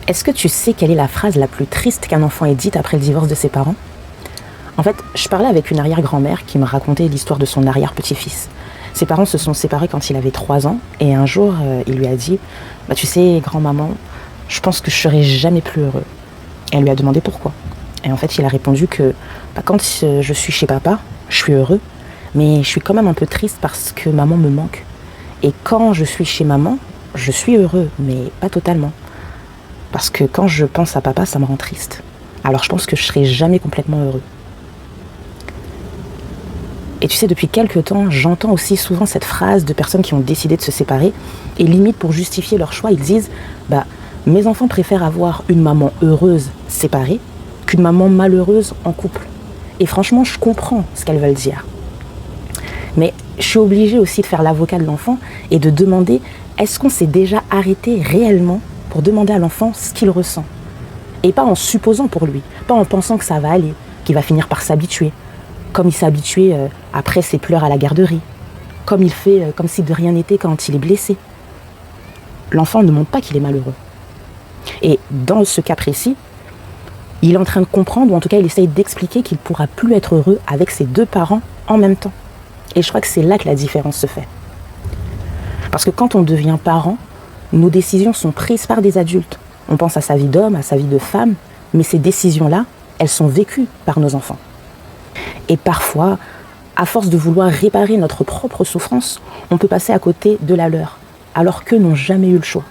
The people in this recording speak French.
Est-ce que tu sais quelle est la phrase la plus triste qu'un enfant ait dite après le divorce de ses parents? En fait, je parlais avec une arrière-grand-mère qui me racontait l'histoire de son arrière-petit-fils. Ses parents se sont séparés quand il avait 3 ans et un jour, il lui a dit « Tu sais, grand-maman, je pense que je serai jamais plus heureux. » Et elle lui a demandé pourquoi. Et en fait, il a répondu que quand je suis chez papa, je suis heureux, mais je suis quand même un peu triste parce que maman me manque. Et quand je suis chez maman, je suis heureux, mais pas totalement. Parce que quand je pense à papa, ça me rend triste. Alors je pense que je serai jamais complètement heureux. Et tu sais, depuis quelques temps, j'entends aussi souvent cette phrase de personnes qui ont décidé de se séparer et limite pour justifier leur choix, ils disent mes enfants préfèrent avoir une maman heureuse séparée qu'une maman malheureuse en couple. Et franchement, je comprends ce qu'elles veulent dire. Mais je suis obligée aussi de faire l'avocat de l'enfant et de demander est-ce qu'on s'est déjà arrêté réellement pour demander à l'enfant ce qu'il ressent. Et pas en supposant pour lui, pas en pensant que ça va aller, qu'il va finir par s'habituer. Comme il s'est habitué après ses pleurs à la garderie. Comme il fait comme si de rien n'était quand il est blessé. L'enfant ne montre pas qu'il est malheureux. Et dans ce cas précis, il est en train de comprendre, ou en tout cas il essaye d'expliquer qu'il ne pourra plus être heureux avec ses deux parents en même temps. Et je crois que c'est là que la différence se fait. Parce que quand on devient parent, nos décisions sont prises par des adultes. On pense à sa vie d'homme, à sa vie de femme, mais ces décisions-là, elles sont vécues par nos enfants. Et parfois, à force de vouloir réparer notre propre souffrance, on peut passer à côté de la leur, alors qu'eux n'ont jamais eu le choix.